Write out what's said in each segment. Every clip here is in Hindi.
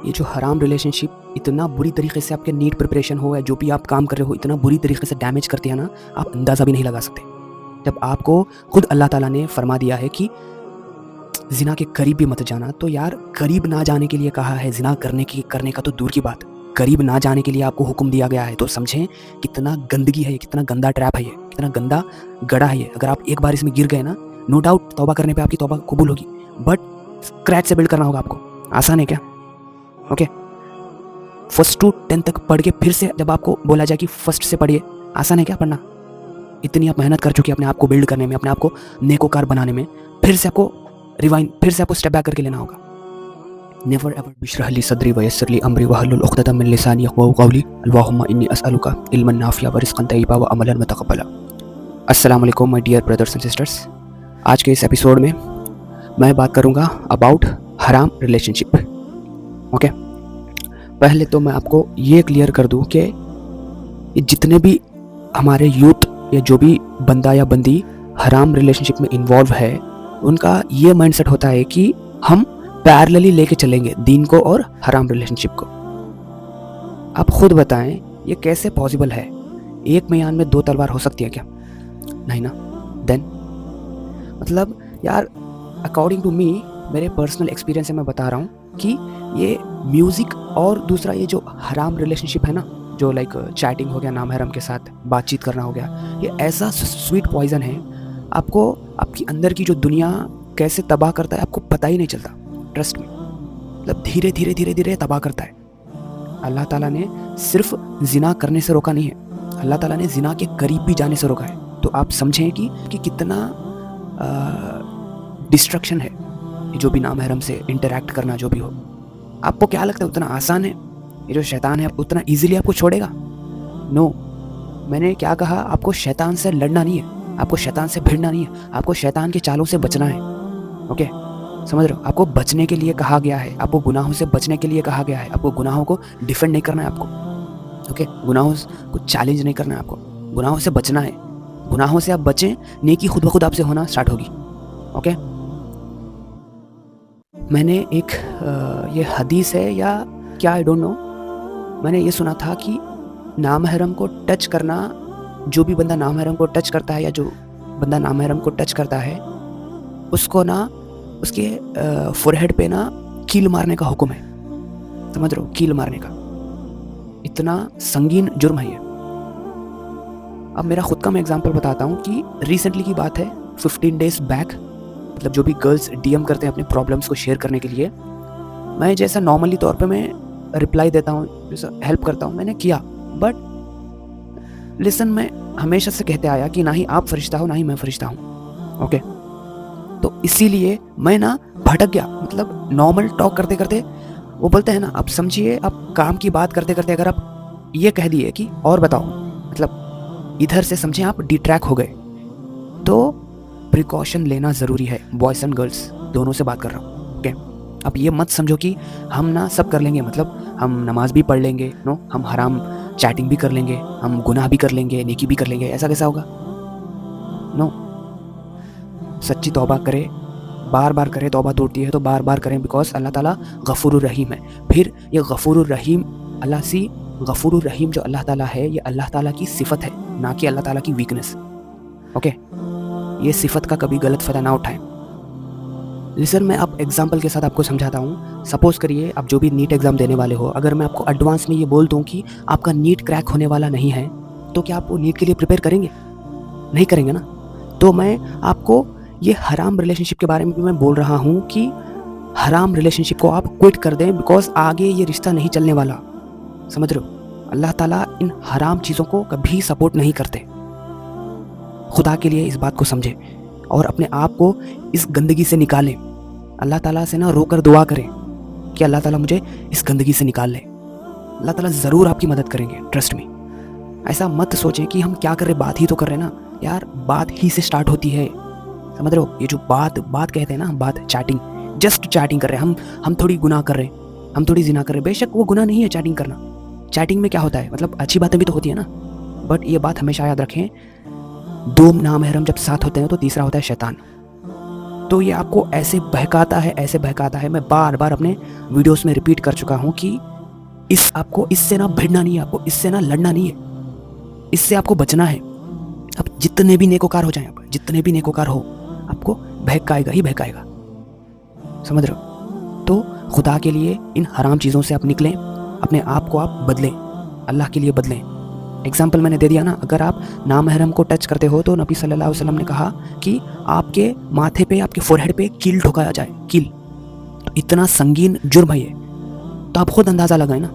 ये जो हराम रिलेशनशिप इतना बुरी तरीके से आपके नीट प्रिपरेशन हो या जो भी आप काम कर रहे हो इतना बुरी तरीके से डैमेज करते हैं ना, आप अंदाज़ा भी नहीं लगा सकते। जब आपको खुद अल्लाह ताला ने फरमा दिया है कि ज़िना के करीब भी मत जाना, तो यार करीब ना जाने के लिए कहा है, ज़िना करने का तो दूर की बात, करीब ना जाने के लिए आपको हुक्म दिया गया है। तो समझें कितना गंदगी है ये, कितना गंदा ट्रैप है ये, कितना गंदा गड़ा है ये। अगर आप एक बार इसमें गिर गए ना, नो डाउट तौबा करने पे आपकी तौबा कबूल होगी, बट स्क्रैच से बिल्ड करना होगा आपको। आसान है क्या? ओके, फर्स्ट टू 10 तक पढ़ के फिर से जब आपको बोला जाए कि फर्स्ट से पढ़िए, आसान है क्या पढ़ना? इतनी आप मेहनत कर चुके हैं अपने आप को बिल्ड करने में, अपने आप को नेकोकार बनाने में, फिर से आपको रिवाइंड, फिर से आपको स्टेप बैक करके लेना होगा। नेवर एवर बिश्रह ली सदरी व यस्सिर ली अमरी वहलुल उक़दतम मिन लिसानी यफ़क़हू क़ौली अल्लाहुम्मा इन्नी अस्अलुका इल्मन नाफ़िअ व रिज़्क़न तय्यबा व अमलन मुतक़ब्बला। अस्सलामु अलैकुम my dear brothers and sisters. आज के इस एपिसोड में मैं बात करूँगा अबाउट हराम रिलेशनशिप। ओके, पहले तो मैं आपको ये क्लियर कर दूँ कि जितने भी हमारे यूथ या जो भी बंदा या बंदी हराम रिलेशनशिप में इन्वॉल्व है, उनका ये माइंडसेट होता है कि हम पैरेलली लेके चलेंगे दीन को और हराम रिलेशनशिप को। आप खुद बताएं ये कैसे पॉसिबल है? एक म्यान में दो तलवार हो सकती है क्या? नहीं ना। देन मतलब यार, अकॉर्डिंग टू मी, मेरे पर्सनल एक्सपीरियंस से मैं बता रहा हूँ कि ये म्यूज़िक और दूसरा ये जो हराम रिलेशनशिप है ना, जो लाइक चैटिंग हो गया, नाम हराम के साथ बातचीत करना हो गया, ये ऐसा स्वीट पॉइजन है, आपको आपकी अंदर की जो दुनिया कैसे तबाह करता है आपको पता ही नहीं चलता। ट्रस्ट में, मतलब धीरे धीरे धीरे धीरे तबाह करता है। अल्लाह ताला ने सिर्फ जिना करने से रोका नहीं है, अल्लाह ताला ने जिना के करीब भी जाने से रोका है। तो आप समझें कि कितना डिस्ट्रक्शन है ये जो भी नाम हराम से इंटरैक्ट करना, जो भी हो। आपको क्या लगता है उतना आसान है? ये जो शैतान है उतना इजीली आपको छोड़ेगा? नो, मैंने क्या कहा, आपको शैतान से लड़ना नहीं है, आपको शैतान से भिड़ना नहीं है, आपको शैतान के चालों से बचना है। ओके, समझ रहे हो? आपको बचने के लिए कहा गया है, आपको गुनाहों से बचने के लिए कहा गया है। आपको गुनाहों को डिफेंड नहीं करना है आपको। ओके, गुनाहों को चैलेंज नहीं करना है आपको, गुनाहों से बचना है। गुनाहों से आप बचें, नेकी खुद ब खुद आपसे होना स्टार्ट होगी। ओके, मैंने एक ये हदीस है या क्या, आई डोंट नो, मैंने ये सुना था कि नाम हराम को टच करना, जो भी बंदा नाम हराम को टच करता है या जो बंदा नाम हराम को टच करता है, उसको ना उसके फोरहेड पे ना कील मारने का हुक्म है। समझ रहे हो? कील मारने का इतना संगीन जुर्म है ये। अब मेरा खुद का मैं एग्जांपल बताता हूँ कि रिसेंटली की बात है, 15 डेज बैक, मतलब जो भी गर्ल्स डीएम करते हैं अपने प्रॉब्लम्स को शेयर करने के लिए, मैं जैसा नॉर्मली तौर पे मैं रिप्लाई देता हूँ, जैसा हेल्प करता हूँ, मैंने किया। बट लिसन, मैं हमेशा से कहते आया कि ना ही आप फरिश्ता हो ना ही मैं फरिश्ता हूँ। ओके, तो इसीलिए मैं ना भटक गया। मतलब नॉर्मल टॉक करते करते, वो बोलते हैं ना, आप समझिए, आप काम की बात करते करते अगर आप ये कह दिए कि और बताओ, मतलब इधर से समझें आप डिट्रैक हो गए, तो प्रिकॉशन लेना ज़रूरी है। बॉयज़ एंड गर्ल्स दोनों से बात कर रहा हूँ। ओके, आप ये मत समझो कि हम ना सब कर लेंगे, मतलब हम नमाज भी पढ़ लेंगे, नो, हम हराम चैटिंग भी कर लेंगे, हम गुनाह भी कर लेंगे, नेकी भी कर लेंगे, ऐसा कैसा होगा? नो, सच्ची तौबा करे, बार बार करे, तौबा टूटती है तो बार बार करें, बिकॉज अल्लाह ताला गफूरुर रहीम है। फिर ये गफूरुर रहीम, अल्लाह सी गफूरुर रहीम जो अल्लाह ताला है, ये अल्लाह ताला की सिफत है, ना कि अल्लाह ताला की वीकनेस। ओके, ये सिफत का कभी गलत फ़ायदा ना उठाएं। लिसन, मैं अब एग्जाम्पल के साथ आपको समझाता हूँ। सपोज़ करिए आप जो भी नीट एग्ज़ाम देने वाले हो, अगर मैं आपको एडवांस में ये बोल दूँ कि आपका नीट क्रैक होने वाला नहीं है, तो क्या आप वो नीट के लिए प्रिपेयर करेंगे? नहीं करेंगे ना। तो मैं आपको ये हराम रिलेशनशिप के बारे में भी मैं बोल रहा हूँ कि हराम रिलेशनशिप को आप क्विट कर दें, बिकॉज आगे ये रिश्ता नहीं चलने वाला। समझ रहे हो? अल्लाह ताला इन हराम चीज़ों को कभी सपोर्ट नहीं करते। खुदा के लिए इस बात को समझें और अपने आप को इस गंदगी से निकालें। अल्लाह ताला से ना रोकर दुआ करें कि अल्लाह ताला मुझे इस गंदगी से निकाल ले। अल्लाह ताला ज़रूर आपकी मदद करेंगे, ट्रस्ट मी। ऐसा मत सोचें कि हम क्या कर रहे, बात ही तो कर रहे हैं ना यार, बात ही से स्टार्ट होती है। समझ रहे हो? ये जो बात कहते हैं ना, बात, चैटिंग, जस्ट चैटिंग कर रहे हैं हम थोड़ी गुनाह कर रहे हैं, हम थोड़ी जिना कर रहे हैं। बेशक वो गुनाह नहीं है चैटिंग करना। चैटिंग में क्या होता है, मतलब अच्छी बातें भी तो होती है ना। बट ये बात हमेशा याद रखें, दो नाम हराम जब साथ होते हैं तो तीसरा होता है शैतान। तो ये आपको ऐसे बहकाता है। मैं बार बार अपने वीडियोस में रिपीट कर चुका हूँ कि आपको इससे ना भिड़ना नहीं है, आपको इससे ना लड़ना नहीं है, इससे आपको बचना है। अब जितने भी नेकोकार हो जाएं, आप जितने भी नेकोकार हो, आपको बहकाएगा ही बहकाएगा, समझ रहे हो? तो खुदा के लिए इन हराम चीज़ों से आप निकलें, अपने आप को आप बदलें, अल्लाह के लिए बदलें। एग्जाम्पल मैंने दे दिया ना, अगर आप नामहरम को टच करते हो तो नबी सल्लल्लाहु अलैहि वसल्लम ने कहा कि आपके माथे पे, आपके फोरहेड पे कील ठोकाया जाए, कील। तो इतना संगीन जुर्म है ये, तो आप खुद अंदाज़ा लगाएं ना।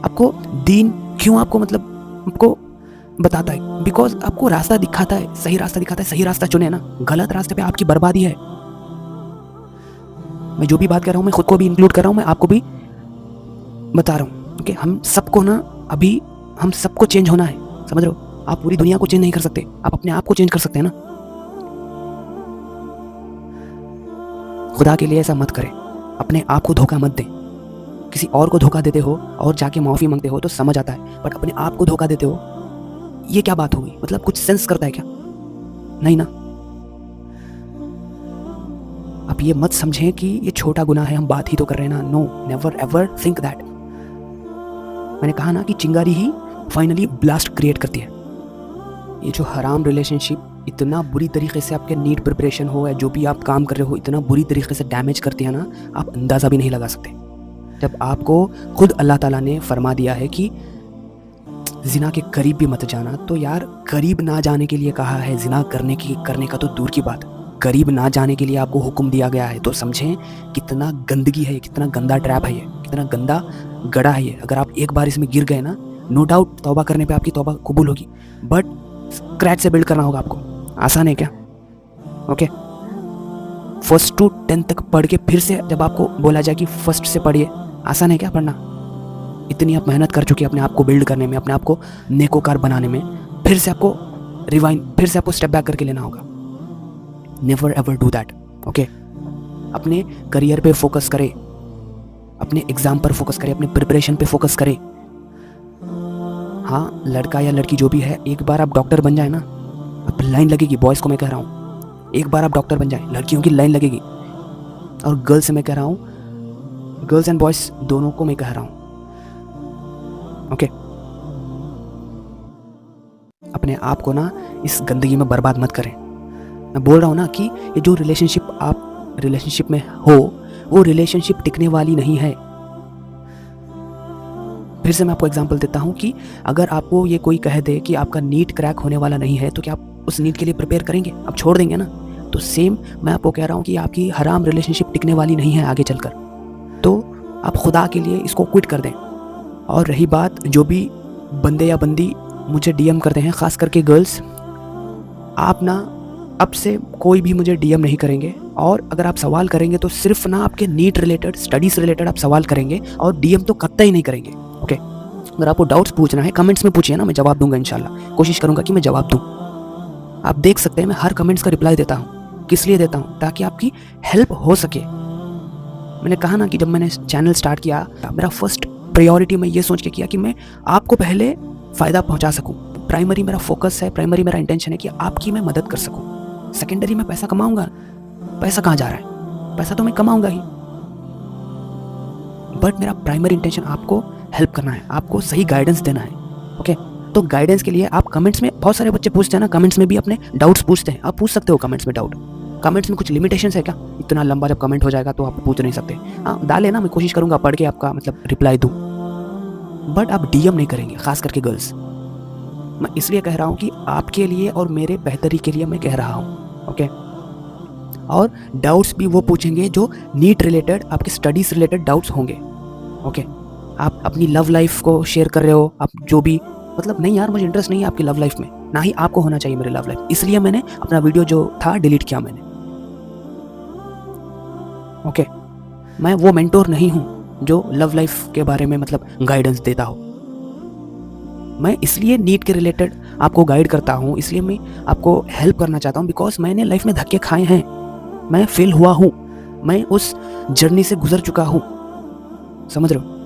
आपको दीन क्यों आपको आपको बताता है? बिकॉज आपको रास्ता दिखाता है, सही रास्ता दिखाता है, सही रास्ता चुने ना। गलत रास्ते पे आपकी बर्बादी है। मैं जो भी बात कर रहा हूँ, मैं खुद को भी इंक्लूड कर रहा हूँ, मैं आपको भी बता रहा हूँ। ओके, हम सबको ना, अभी हम सबको चेंज होना है, समझ रहे हो? आप पूरी दुनिया को चेंज नहीं कर सकते, आप अपने आप को चेंज कर सकते हैं ना। खुदा के लिए ऐसा मत करें, अपने आप को धोखा मत दें। किसी और को धोखा देते हो और जाके माफ़ी मांगते हो तो समझ आता है, बट अपने आप को धोखा देते हो, ये क्या बात होगी? कुछ सेंस करता है क्या? नहीं ना। आप ये मत समझें कि ये छोटा गुनाह है, हम बात ही तो कर रहे हैं ना। No, never ever think that. मैंने कहा ना कि चिंगारी ही फाइनली ब्लास्ट क्रिएट करती है। ये जो हराम रिलेशनशिप इतना बुरी तरीके से आपके नीट प्रिपरेशन हो या जो भी आप काम कर रहे हो, इतना बुरी तरीके से डैमेज करती है ना, आप अंदाज़ा भी नहीं लगा सकते। जब आपको खुद अल्लाह ताला ने फरमा दिया है कि जिना के करीब भी मत जाना, तो यार करीब ना जाने के लिए कहा है, जिना करने का तो दूर की बात, करीब ना जाने के लिए आपको हुक्म दिया गया है। तो समझें कितना गंदगी है, कितना गंदा ट्रैप है ये, कितना गंदा गड़ा है ये। अगर आप एक बार इसमें गिर गए ना, नो डाउट तौबा करने पे आपकी तौबा कबूल होगी, बट स्क्रैच से बिल्ड करना होगा आपको। आसान है क्या? ओके, 1st to 10th तक पढ़ के फिर से जब आपको बोला जाए कि 1st से पढ़िए, आसान है क्या पढ़ना? इतनी आप मेहनत कर चुके हैं अपने आप को बिल्ड करने में, अपने आप को नेकोकार बनाने में, फिर से आपको रिवाइंड, फिर से आपको स्टेप बैक करके लेना होगा। Never ever do that. Okay, अपने करियर पे फोकस करें, अपने एग्जाम पर फोकस करें, अपने प्रिपरेशन पे फोकस करें। हाँ, लड़का या लड़की जो भी है, एक बार आप डॉक्टर बन जाए ना, अब लाइन लगेगी। बॉयज़ को मैं कह रहा हूँ, एक बार आप डॉक्टर बन जाए, लड़कियों की लाइन लगेगी। और गर्ल्स से मैं कह रहा हूँ, गर्ल्स एंड बॉयज़ दोनों को मैं कह रहा हूँ, ओके, अपने आप को ना इस गंदगी में बर्बाद मत करें। मैं बोल रहा हूँ ना कि ये जो रिलेशनशिप आप रिलेशनशिप में हो, वो रिलेशनशिप टिकने वाली नहीं है। फिर से मैं आपको एग्जांपल देता हूँ कि अगर आपको ये कोई कह दे कि आपका नीट क्रैक होने वाला नहीं है, तो क्या आप उस नीट के लिए प्रिपेयर करेंगे? आप छोड़ देंगे ना। तो सेम मैं आपको कह रहा हूँ कि आपकी हराम रिलेशनशिप टिकने वाली नहीं है आगे चलकर, तो आप खुदा के लिए इसको क्विट कर दें। और रही बात, जो भी बंदे या बंदी मुझे डीएम करते हैं, ख़ास करके गर्ल्स, आप ना अब से कोई भी मुझे डीएम नहीं करेंगे, और अगर आप सवाल करेंगे तो सिर्फ ना आपके नीट रिलेटेड, स्टडीज़ रिलेटेड आप सवाल करेंगे, और डीएम तो कतई नहीं करेंगे। ओके, अगर आपको डाउट्स पूछना है कमेंट्स में पूछिए ना, मैं जवाब दूंगा इंशाल्लाह, कोशिश करूंगा कि मैं जवाब दूं। आप देख सकते हैं मैं हर कमेंट्स का रिप्लाई देता हूं। किस लिए देता हूं? ताकि आपकी हेल्प हो सके। मैंने कहा ना कि जब मैंने चैनल स्टार्ट किया, मेरा फर्स्ट प्रायोरिटी मैं ये सोच के किया कि मैं आपको पहले फ़ायदा पहुंचा सकूं। प्राइमरी मेरा फोकस है, प्राइमरी मेरा इंटेंशन है कि आपकी मैं मदद कर सकूं। सेकेंडरी में पैसा कमाऊंगा, पैसा कहाँ जा रहा है? पैसा तो मैं कमाऊंगा ही, बट मेरा प्राइमरी इंटेंशन आपको हेल्प करना है, आपको सही गाइडेंस देना है। ओके, तो गाइडेंस के लिए आप कमेंट्स में, बहुत सारे बच्चे पूछते हैं ना, कमेंट्स में भी अपने डाउट्स पूछते हैं। आप पूछ सकते हो कमेंट्स में डाउट। कमेंट्स में कुछ लिमिटेशंस है क्या? इतना लंबा जब कमेंट हो जाएगा तो आप पूछ नहीं सकते। हाँ, डाले ना, मैं कोशिश करूंगा पढ़ के आपका रिप्लाई दूँ, बट आप डीएम नहीं करेंगे, खास करके गर्ल्स। मैं इसलिए कह रहा हूँ कि आपके लिए और मेरे बेहतरी के लिए मैं कह रहा हूँ। ओके, और डाउट्स भी वो पूछेंगे जो नीट रिलेटेड, आपके स्टडीज़ रिलेटेड डाउट्स होंगे। ओके, आप अपनी लव लाइफ को शेयर कर रहे हो, आप जो भी नहीं यार मुझे इंटरेस्ट नहीं है आपकी लव लाइफ में, ना ही आपको होना चाहिए मेरी लव लाइफ, इसलिए मैंने अपना वीडियो जो था डिलीट किया मैंने। ओके, मैं वो मेंटोर नहीं हूँ जो लव लाइफ के बारे में गाइडेंस देता हो। मैं इसलिए नीट के रिलेटेड आपको गाइड करता हूँ, इसलिए मैं आपको हेल्प करना चाहता हूँ, बिकॉज मैंने लाइफ में धक्के खाए हैं, मैं फेल हुआ हूँ, मैं उस जर्नी से गुजर चुका हूँ, समझ रहे हो?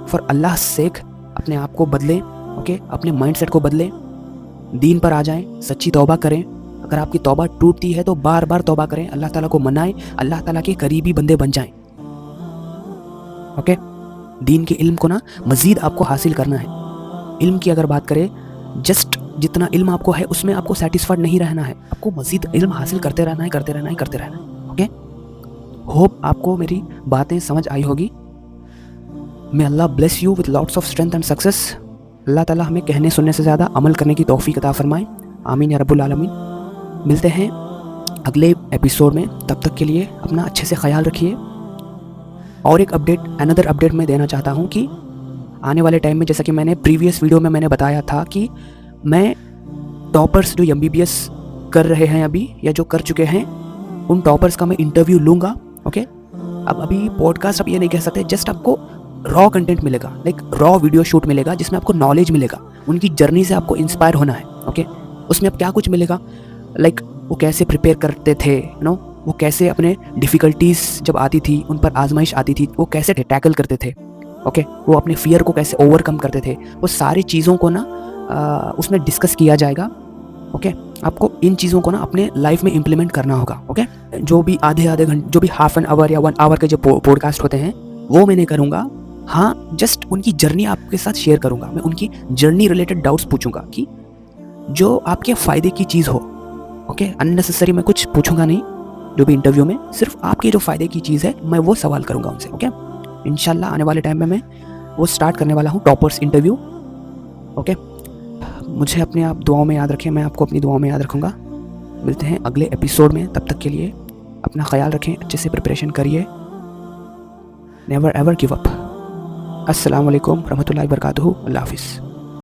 फॉर अल्लाह सेक अपने आप को बदलें। ओके, अपने माइंडसेट को बदलें, दीन पर आ जाएं, सच्ची तौबा करें। अगर आपकी तौबा टूटती है तो बार बार तौबा करें, अल्लाह ताला को मनाएं, अल्लाह ताला के करीबी बंदे बन जाएं। ओके, दीन के इल्म को ना मज़ीद आपको हासिल करना है। इल्म की अगर बात करें, जस्ट जितना इल्म आपको है उसमें आपको सेटिस्फाइड नहीं रहना है, आपको मज़ीद इल्म हासिल करते रहना है, करते रहना है, करते रहना है। ओके, होप आपको मेरी बातें समझ आई होगी। May Allah bless you with lots of strength and success. Allah ताला हमें कहने सुनने से ज़्यादा अमल करने की तौफीक अता फरमाए। आमीन या रब्बुल आलमीन। मिलते हैं अगले एपिसोड में, तब तक के लिए अपना अच्छे से ख्याल रखिए। और एक अनदर अपडेट मैं देना चाहता हूँ कि आने वाले टाइम में, जैसा कि मैंने प्रीवियस वीडियो में मैंने बताया था कि मैं टॉपर्स जो MBBS कर रहे हैं अभी या जो कर चुके हैं, उन टॉपर्स का मैं इंटरव्यू लूँगा। ओके, अब अभी पॉडकास्ट आप ये नहीं कह सकते, जस्ट आपको रॉ कंटेंट मिलेगा, लाइक रॉ वीडियो शूट मिलेगा जिसमें आपको नॉलेज मिलेगा, उनकी जर्नी से आपको इंस्पायर होना है। ओके, उसमें अब क्या कुछ मिलेगा, लाइक वो कैसे प्रिपेयर करते थे, वो कैसे अपने डिफ़िकल्टीज़ जब आती थी, उन पर आजमाइश आती थी, वो कैसे टैकल करते थे। ओके, वो अपने फियर को कैसे ओवरकम करते थे, वो सारी चीज़ों को ना उसमें डिस्कस किया जाएगा। ओके, आपको इन चीज़ों को ना अपने लाइफ में इम्प्लीमेंट करना होगा। ओके, जो भी आधे घंटे, जो भी हाफ एन आवर या 1 आवर के जो पॉडकास्ट होते हैं वो मैं नहीं करूँगा। हाँ, जस्ट उनकी जर्नी आपके साथ शेयर करूँगा। मैं उनकी जर्नी रिलेटेड डाउट्स पूछूंगा कि जो आपके फ़ायदे की चीज़ हो। ओके, अननेसेसरी मैं कुछ पूछूंगा नहीं, जो भी इंटरव्यू में सिर्फ आपके जो फ़ायदे की चीज़ है मैं वो सवाल करूँगा उनसे। ओके, इंशाल्लाह आने वाले टाइम में मैं वो स्टार्ट करने वाला हूँ, टॉपर्स इंटरव्यू। ओके, मुझे अपने आप दुआओं में याद रखें, मैं आपको अपनी दुआओं में याद रखूँगा। मिलते हैं अगले एपिसोड में, तब तक के लिए अपना ख्याल रखें, अच्छे से प्रिपरेशन करिए, नेवर एवर गिव अप। अस्सलाम वालेकुम रहमतुल्लाहि व बरकातुहू। अल्लाह हाफ़िज़।